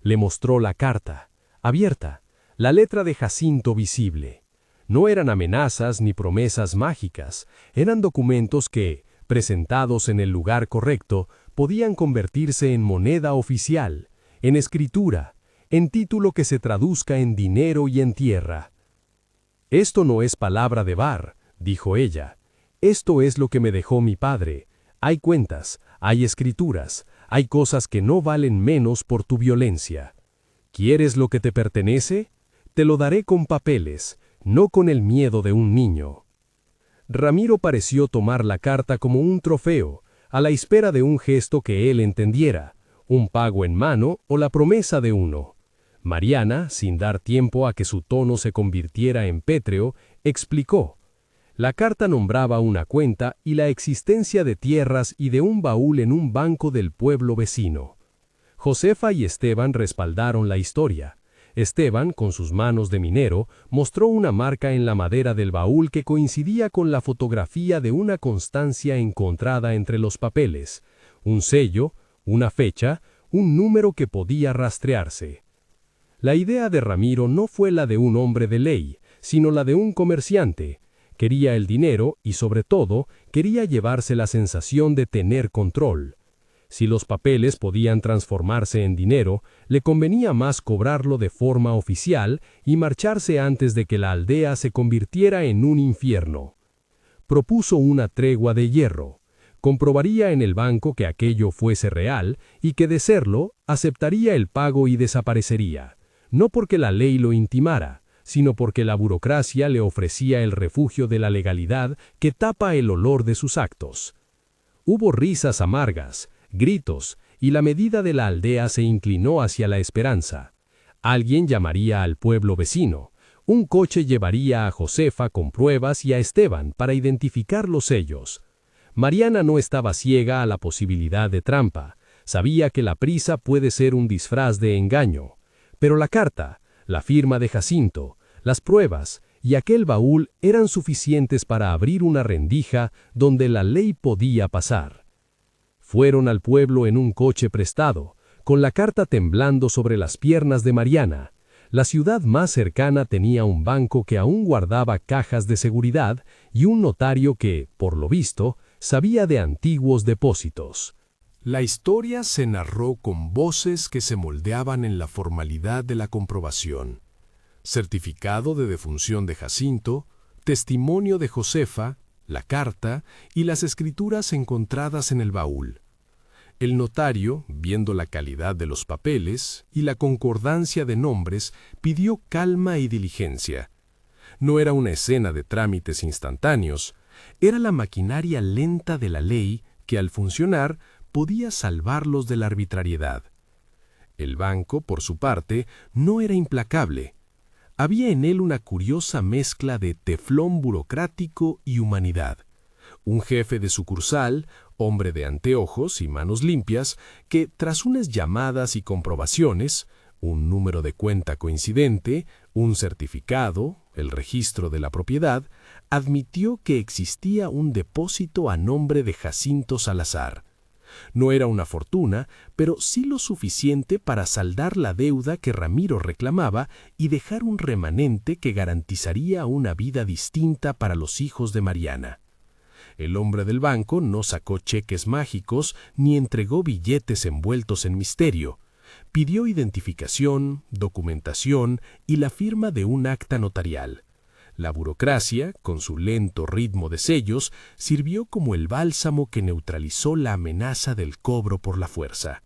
Le mostró la carta, abierta, la letra de Jacinto visible. No eran amenazas ni promesas mágicas, eran documentos que, presentados en el lugar correcto, podían convertirse en moneda oficial, en escritura, en título que se traduzca en dinero y en tierra. «Esto no es palabra de bar», dijo ella. «Esto es lo que me dejó mi padre. Hay cuentas, hay escrituras, hay cosas que no valen menos por tu violencia. ¿Quieres lo que te pertenece? Te lo daré con papeles, no con el miedo de un niño». Ramiro pareció tomar la carta como un trofeo, a la espera de un gesto que él entendiera, un pago en mano o la promesa de uno. Mariana, sin dar tiempo a que su tono se convirtiera en pétreo, explicó. La carta nombraba una cuenta y la existencia de tierras y de un baúl en un banco del pueblo vecino. Josefa y Esteban respaldaron la historia. Esteban, con sus manos de minero, mostró una marca en la madera del baúl que coincidía con la fotografía de una constancia encontrada entre los papeles, un sello, una fecha, un número que podía rastrearse. La idea de Ramiro no fue la de un hombre de ley, sino la de un comerciante. Quería el dinero y, sobre todo, quería llevarse la sensación de tener control. Si los papeles podían transformarse en dinero, le convenía más cobrarlo de forma oficial y marcharse antes de que la aldea se convirtiera en un infierno. Propuso una tregua de hierro. Comprobaría en el banco que aquello fuese real y que, de serlo, aceptaría el pago y desaparecería, no porque la ley lo intimara, sino porque la burocracia le ofrecía el refugio de la legalidad que tapa el olor de sus actos. Hubo risas amargas, gritos, y la medida de la aldea se inclinó hacia la esperanza. Alguien llamaría al pueblo vecino. Un coche llevaría a Josefa con pruebas y a Esteban para identificar los sellos. Mariana no estaba ciega a la posibilidad de trampa. Sabía que la prisa puede ser un disfraz de engaño. Pero la carta, la firma de Jacinto, las pruebas y aquel baúl eran suficientes para abrir una rendija donde la ley podía pasar. Fueron al pueblo en un coche prestado, con la carta temblando sobre las piernas de Mariana. La ciudad más cercana tenía un banco que aún guardaba cajas de seguridad y un notario que, por lo visto, sabía de antiguos depósitos. La historia se narró con voces que se moldeaban en la formalidad de la comprobación. Certificado de defunción de Jacinto, testimonio de Josefa, la carta y las escrituras encontradas en el baúl. El notario, viendo la calidad de los papeles y la concordancia de nombres, pidió calma y diligencia. No era una escena de trámites instantáneos, era la maquinaria lenta de la ley que, al funcionar, podía salvarlos de la arbitrariedad. El banco, por su parte, no era implacable. Había en él una curiosa mezcla de teflón burocrático y humanidad. Un jefe de sucursal, hombre de anteojos y manos limpias, que, tras unas llamadas y comprobaciones, un número de cuenta coincidente, un certificado, el registro de la propiedad, admitió que existía un depósito a nombre de Jacinto Salazar. No era una fortuna, pero sí lo suficiente para saldar la deuda que Ramiro reclamaba y dejar un remanente que garantizaría una vida distinta para los hijos de Mariana. El hombre del banco no sacó cheques mágicos ni entregó billetes envueltos en misterio. Pidió identificación, documentación y la firma de un acta notarial. La burocracia, con su lento ritmo de sellos, sirvió como el bálsamo que neutralizó la amenaza del cobro por la fuerza.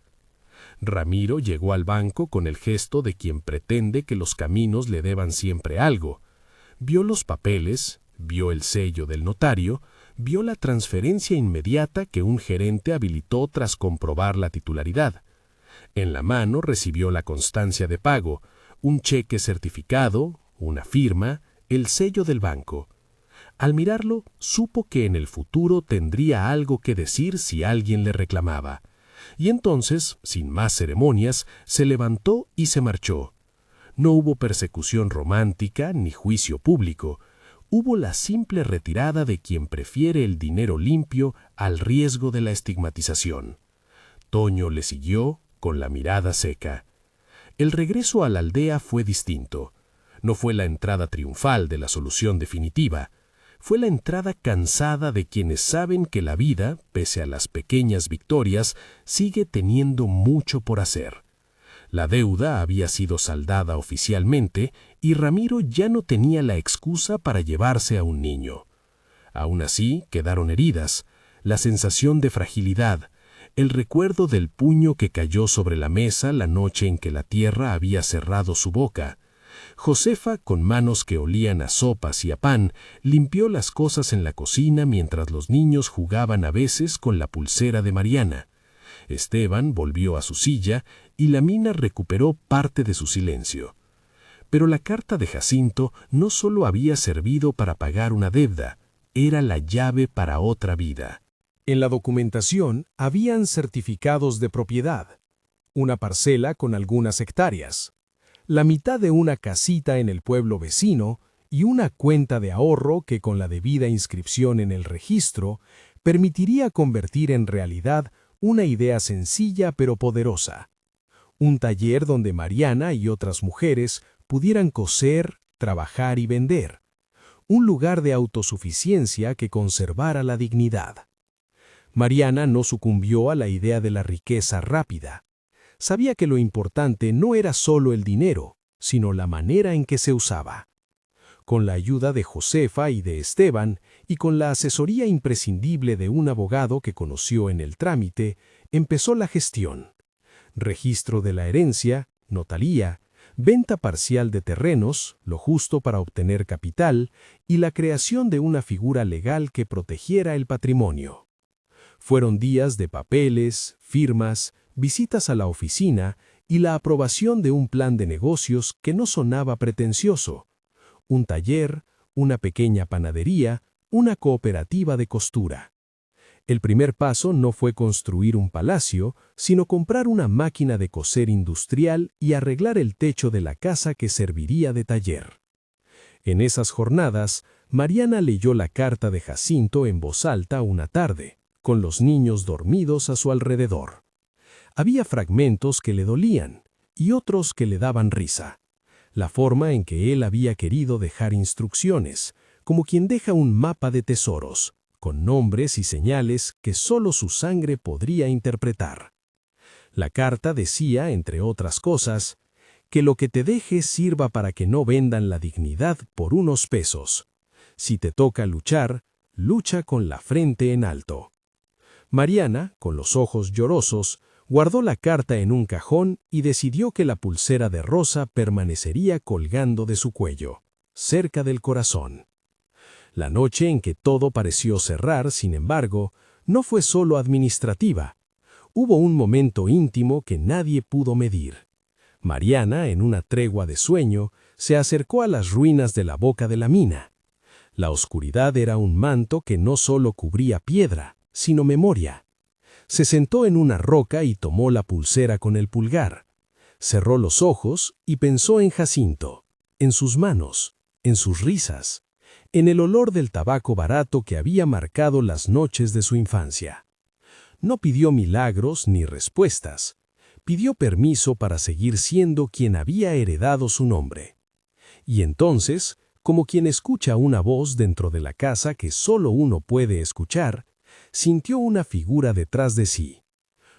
Ramiro llegó al banco con el gesto de quien pretende que los caminos le deban siempre algo. Vio los papeles, vio el sello del notario, vio la transferencia inmediata que un gerente habilitó tras comprobar la titularidad. En la mano recibió la constancia de pago, un cheque certificado, una firma, el sello del banco. Al mirarlo, supo que en el futuro tendría algo que decir si alguien le reclamaba. Y entonces, sin más ceremonias, se levantó y se marchó. No hubo persecución romántica ni juicio público. Hubo la simple retirada de quien prefiere el dinero limpio al riesgo de la estigmatización. Toño le siguió con la mirada seca. El regreso a la aldea fue distinto. No fue la entrada triunfal de la solución definitiva. Fue la entrada cansada de quienes saben que la vida, pese a las pequeñas victorias, sigue teniendo mucho por hacer. La deuda había sido saldada oficialmente y Ramiro ya no tenía la excusa para llevarse a un niño. Aún así, quedaron heridas, la sensación de fragilidad, el recuerdo del puño que cayó sobre la mesa la noche en que la tierra había cerrado su boca. Josefa, con manos que olían a sopas y a pan, limpió las cosas en la cocina mientras los niños jugaban a veces con la pulsera de Mariana. Esteban volvió a su silla y la mina recuperó parte de su silencio. Pero la carta de Jacinto no solo había servido para pagar una deuda, era la llave para otra vida. En la documentación habían certificados de propiedad, una parcela con algunas hectáreas, la mitad de una casita en el pueblo vecino y una cuenta de ahorro que con la debida inscripción en el registro permitiría convertir en realidad una idea sencilla pero poderosa. Un taller donde Mariana y otras mujeres pudieran coser, trabajar y vender. Un lugar de autosuficiencia que conservara la dignidad. Mariana no sucumbió a la idea de la riqueza rápida. Sabía que lo importante no era solo el dinero, sino la manera en que se usaba. Con la ayuda de Josefa y de Esteban, y con la asesoría imprescindible de un abogado que conoció en el trámite, empezó la gestión. Registro de la herencia, notaría, venta parcial de terrenos, lo justo para obtener capital, y la creación de una figura legal que protegiera el patrimonio. Fueron días de papeles, firmas, visitas a la oficina y la aprobación de un plan de negocios que no sonaba pretencioso. Un taller, una pequeña panadería, una cooperativa de costura. El primer paso no fue construir un palacio, sino comprar una máquina de coser industrial y arreglar el techo de la casa que serviría de taller. En esas jornadas, Mariana leyó la carta de Jacinto en voz alta una tarde, con los niños dormidos a su alrededor. Había fragmentos que le dolían y otros que le daban risa. La forma en que él había querido dejar instrucciones, como quien deja un mapa de tesoros, con nombres y señales que solo su sangre podría interpretar. La carta decía, entre otras cosas, que lo que te deje sirva para que no vendan la dignidad por unos pesos. Si te toca luchar, lucha con la frente en alto. Mariana, con los ojos llorosos, guardó la carta en un cajón y decidió que la pulsera de rosa permanecería colgando de su cuello, cerca del corazón. La noche en que todo pareció cerrar, sin embargo, no fue solo administrativa. Hubo un momento íntimo que nadie pudo medir. Mariana, en una tregua de sueño, se acercó a las ruinas de la boca de la mina. La oscuridad era un manto que no solo cubría piedra, sino memoria. Se sentó en una roca y tomó la pulsera con el pulgar. Cerró los ojos y pensó en Jacinto, en sus manos, en sus risas, en el olor del tabaco barato que había marcado las noches de su infancia. No pidió milagros ni respuestas. Pidió permiso para seguir siendo quien había heredado su nombre. Y entonces, como quien escucha una voz dentro de la casa que solo uno puede escuchar, sintió una figura detrás de sí.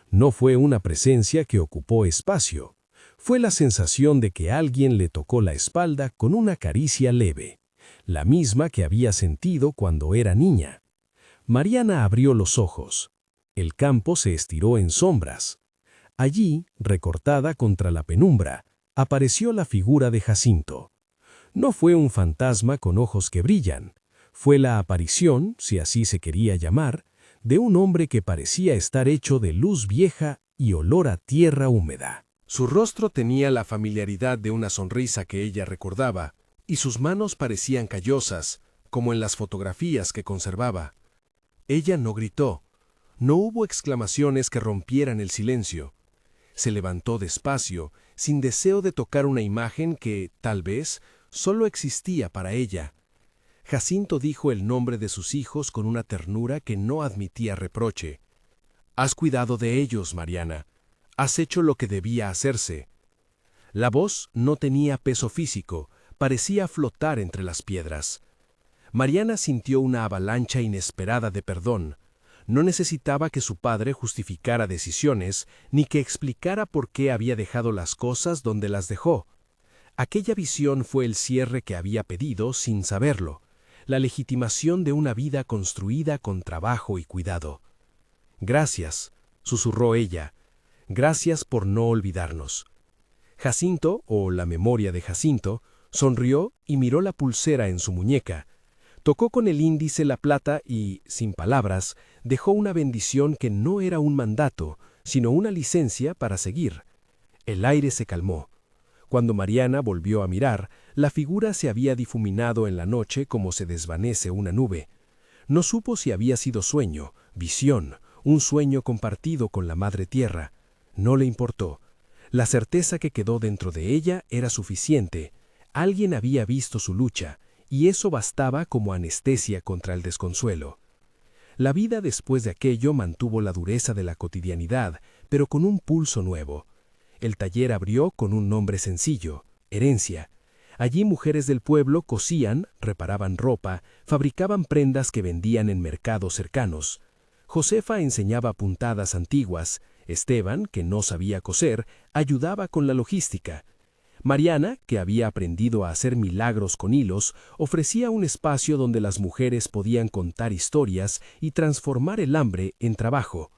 No fue una presencia que ocupó espacio. Fue la sensación de que alguien le tocó la espalda con una caricia leve, la misma que había sentido cuando era niña. Mariana abrió los ojos. El campo se estiró en sombras. Allí, recortada contra la penumbra, apareció la figura de Jacinto. No fue un fantasma con ojos que brillan. Fue la aparición, si así se quería llamar, de un hombre que parecía estar hecho de luz vieja y olor a tierra húmeda. Su rostro tenía la familiaridad de una sonrisa que ella recordaba, y sus manos parecían callosas, como en las fotografías que conservaba. Ella no gritó. No hubo exclamaciones que rompieran el silencio. Se levantó despacio, sin deseo de tocar una imagen que, tal vez, solo existía para ella. Jacinto dijo el nombre de sus hijos con una ternura que no admitía reproche. «Has cuidado de ellos, Mariana. Has hecho lo que debía hacerse». La voz no tenía peso físico, parecía flotar entre las piedras. Mariana sintió una avalancha inesperada de perdón. No necesitaba que su padre justificara decisiones, ni que explicara por qué había dejado las cosas donde las dejó. Aquella visión fue el cierre que había pedido sin saberlo, la legitimación de una vida construida con trabajo y cuidado. «Gracias», susurró ella, «gracias por no olvidarnos». Jacinto, o la memoria de Jacinto, sonrió y miró la pulsera en su muñeca. Tocó con el índice la plata y, sin palabras, dejó una bendición que no era un mandato, sino una licencia para seguir. El aire se calmó. Cuando Mariana volvió a mirar, la figura se había difuminado en la noche como se desvanece una nube. No supo si había sido sueño, visión, un sueño compartido con la Madre Tierra. No le importó. La certeza que quedó dentro de ella era suficiente. Alguien había visto su lucha, y eso bastaba como anestesia contra el desconsuelo. La vida después de aquello mantuvo la dureza de la cotidianidad, pero con un pulso nuevo. El taller abrió con un nombre sencillo, Herencia. Allí mujeres del pueblo cosían, reparaban ropa, fabricaban prendas que vendían en mercados cercanos. Josefa enseñaba puntadas antiguas. Esteban, que no sabía coser, ayudaba con la logística. Mariana, que había aprendido a hacer milagros con hilos, ofrecía un espacio donde las mujeres podían contar historias y transformar el hambre en trabajo.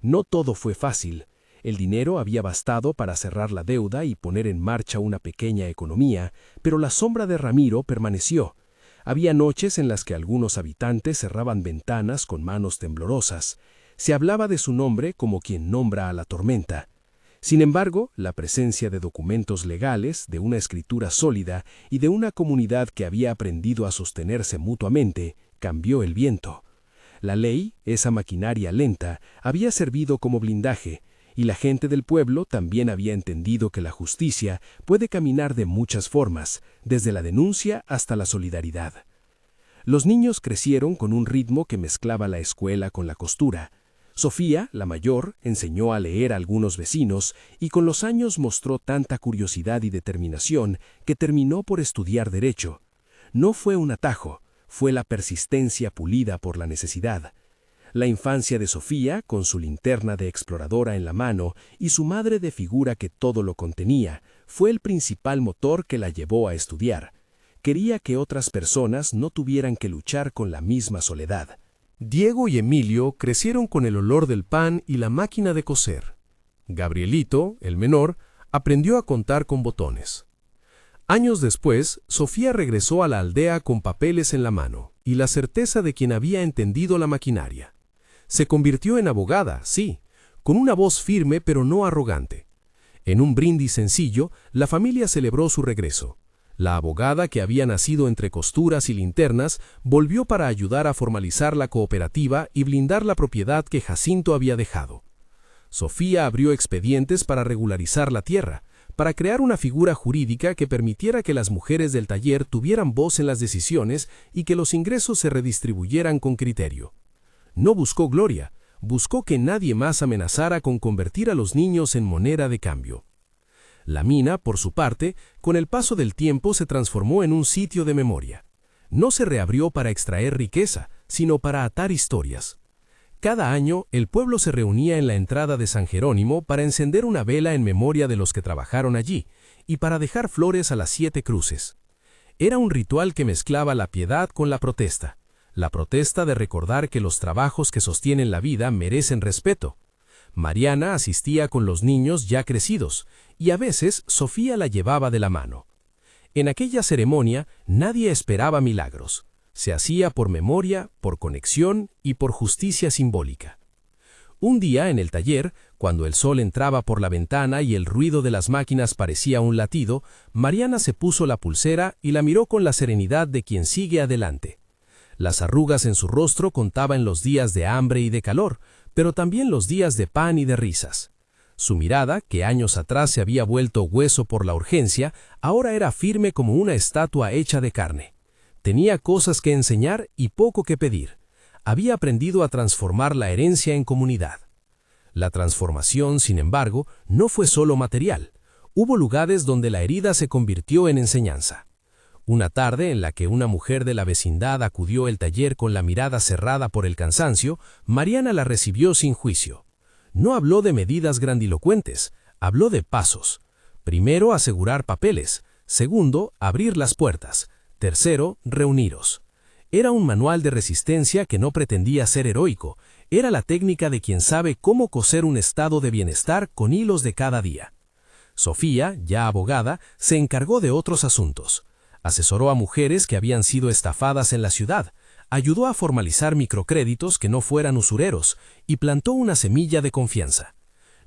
No todo fue fácil. El dinero había bastado para cerrar la deuda y poner en marcha una pequeña economía, pero la sombra de Ramiro permaneció. Había noches en las que algunos habitantes cerraban ventanas con manos temblorosas. Se hablaba de su nombre como quien nombra a la tormenta. Sin embargo, la presencia de documentos legales, de una escritura sólida y de una comunidad que había aprendido a sostenerse mutuamente, cambió el viento. La ley, esa maquinaria lenta, había servido como blindaje, y la gente del pueblo también había entendido que la justicia puede caminar de muchas formas, desde la denuncia hasta la solidaridad. Los niños crecieron con un ritmo que mezclaba la escuela con la costura. Sofía, la mayor, enseñó a leer a algunos vecinos y con los años mostró tanta curiosidad y determinación que terminó por estudiar Derecho. No fue un atajo, fue la persistencia pulida por la necesidad. La infancia de Sofía, con su linterna de exploradora en la mano y su madre de figura que todo lo contenía, fue el principal motor que la llevó a estudiar. Quería que otras personas no tuvieran que luchar con la misma soledad. Diego y Emilio crecieron con el olor del pan y la máquina de coser. Gabrielito, el menor, aprendió a contar con botones. Años después, Sofía regresó a la aldea con papeles en la mano y la certeza de quien había entendido la maquinaria. Se convirtió en abogada, sí, con una voz firme pero no arrogante. En un brindis sencillo, la familia celebró su regreso. La abogada, que había nacido entre costuras y linternas, volvió para ayudar a formalizar la cooperativa y blindar la propiedad que Jacinto había dejado. Sofía abrió expedientes para regularizar la tierra, para crear una figura jurídica que permitiera que las mujeres del taller tuvieran voz en las decisiones y que los ingresos se redistribuyeran con criterio. No buscó gloria, buscó que nadie más amenazara con convertir a los niños en moneda de cambio. La mina, por su parte, con el paso del tiempo se transformó en un sitio de memoria. No se reabrió para extraer riqueza, sino para atar historias. Cada año, el pueblo se reunía en la entrada de San Jerónimo para encender una vela en memoria de los que trabajaron allí y para dejar flores a las 7 cruces. Era un ritual que mezclaba la piedad con la protesta de recordar que los trabajos que sostienen la vida merecen respeto. Mariana asistía con los niños ya crecidos, y a veces Sofía la llevaba de la mano. En aquella ceremonia nadie esperaba milagros. Se hacía por memoria, por conexión y por justicia simbólica. Un día en el taller, cuando el sol entraba por la ventana y el ruido de las máquinas parecía un latido, Mariana se puso la pulsera y la miró con la serenidad de quien sigue adelante. Las arrugas en su rostro contaban los días de hambre y de calor, pero también los días de pan y de risas. Su mirada, que años atrás se había vuelto hueso por la urgencia, ahora era firme como una estatua hecha de carne. Tenía cosas que enseñar y poco que pedir. Había aprendido a transformar la herencia en comunidad. La transformación, sin embargo, no fue solo material. Hubo lugares donde la herida se convirtió en enseñanza. Una tarde en la que una mujer de la vecindad acudió al taller con la mirada cerrada por el cansancio, Mariana la recibió sin juicio. No habló de medidas grandilocuentes, habló de pasos. Primero, asegurar papeles. Segundo, abrir las puertas. Tercero, reuniros. Era un manual de resistencia que no pretendía ser heroico. Era la técnica de quien sabe cómo coser un estado de bienestar con hilos de cada día. Sofía, ya abogada, se encargó de otros asuntos. Asesoró a mujeres que habían sido estafadas en la ciudad, ayudó a formalizar microcréditos que no fueran usureros y plantó una semilla de confianza.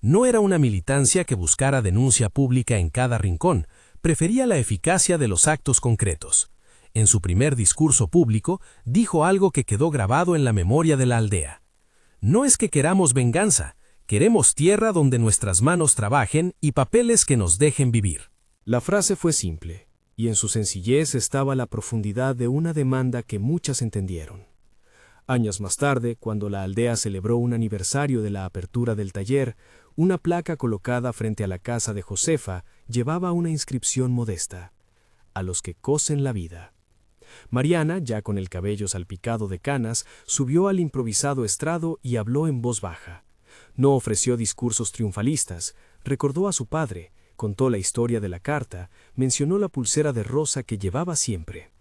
No era una militancia que buscara denuncia pública en cada rincón, prefería la eficacia de los actos concretos. En su primer discurso público, dijo algo que quedó grabado en la memoria de la aldea. No es que queramos venganza, queremos tierra donde nuestras manos trabajen y papeles que nos dejen vivir. La frase fue simple, y en su sencillez estaba la profundidad de una demanda que muchas entendieron. Años más tarde, cuando la aldea celebró un aniversario de la apertura del taller, una placa colocada frente a la casa de Josefa llevaba una inscripción modesta: a los que cosen la vida. Mariana, ya con el cabello salpicado de canas, subió al improvisado estrado y habló en voz baja. No ofreció discursos triunfalistas, recordó a su padre, contó la historia de la carta, mencionó la pulsera de rosa que llevaba siempre.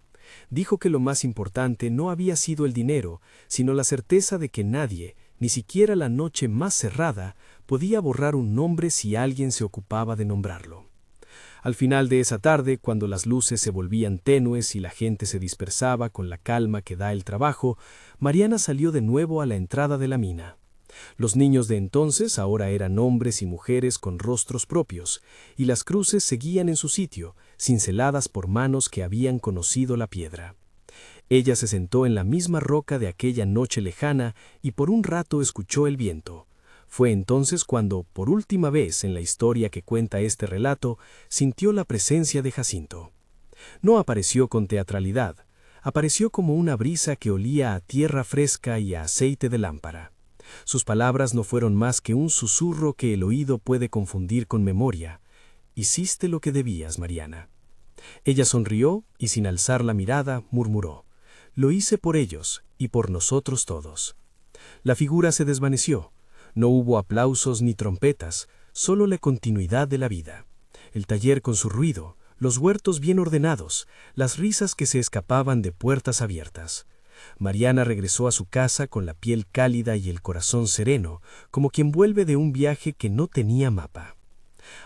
Dijo que lo más importante no había sido el dinero, sino la certeza de que nadie, ni siquiera la noche más cerrada, podía borrar un nombre si alguien se ocupaba de nombrarlo. Al final de esa tarde, cuando las luces se volvían tenues y la gente se dispersaba con la calma que da el trabajo, Mariana salió de nuevo a la entrada de la mina. Los niños de entonces ahora eran hombres y mujeres con rostros propios, y las cruces seguían en su sitio, cinceladas por manos que habían conocido la piedra. Ella se sentó en la misma roca de aquella noche lejana y por un rato escuchó el viento. Fue entonces cuando, por última vez en la historia que cuenta este relato, sintió la presencia de Jacinto. No apareció con teatralidad, apareció como una brisa que olía a tierra fresca y a aceite de lámpara. Sus palabras no fueron más que un susurro que el oído puede confundir con memoria. «Hiciste lo que debías, Mariana». Ella sonrió y sin alzar la mirada murmuró: «Lo hice por ellos y por nosotros todos». La figura se desvaneció. No hubo aplausos ni trompetas, solo la continuidad de la vida. El taller con su ruido, los huertos bien ordenados, las risas que se escapaban de puertas abiertas. Mariana regresó a su casa con la piel cálida y el corazón sereno, como quien vuelve de un viaje que no tenía mapa.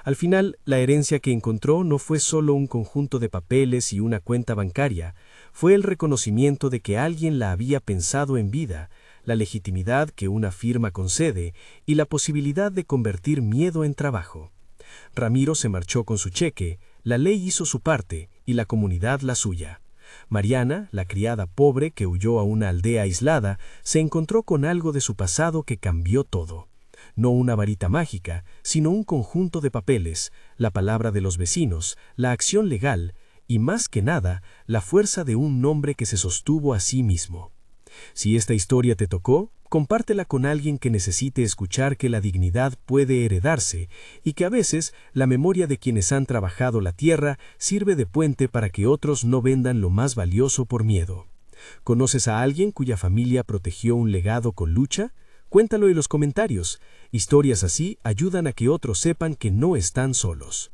Al final, la herencia que encontró no fue solo un conjunto de papeles y una cuenta bancaria, fue el reconocimiento de que alguien la había pensado en vida, la legitimidad que una firma concede y la posibilidad de convertir miedo en trabajo. Ramiro se marchó con su cheque, la ley hizo su parte y la comunidad la suya. Mariana, la criada pobre que huyó a una aldea aislada, se encontró con algo de su pasado que cambió todo. No una varita mágica, sino un conjunto de papeles, la palabra de los vecinos, la acción legal y, más que nada, la fuerza de un nombre que se sostuvo a sí mismo. Si esta historia te tocó, compártela con alguien que necesite escuchar que la dignidad puede heredarse y que a veces la memoria de quienes han trabajado la tierra sirve de puente para que otros no vendan lo más valioso por miedo. ¿Conoces a alguien cuya familia protegió un legado con lucha? Cuéntalo en los comentarios. Historias así ayudan a que otros sepan que no están solos.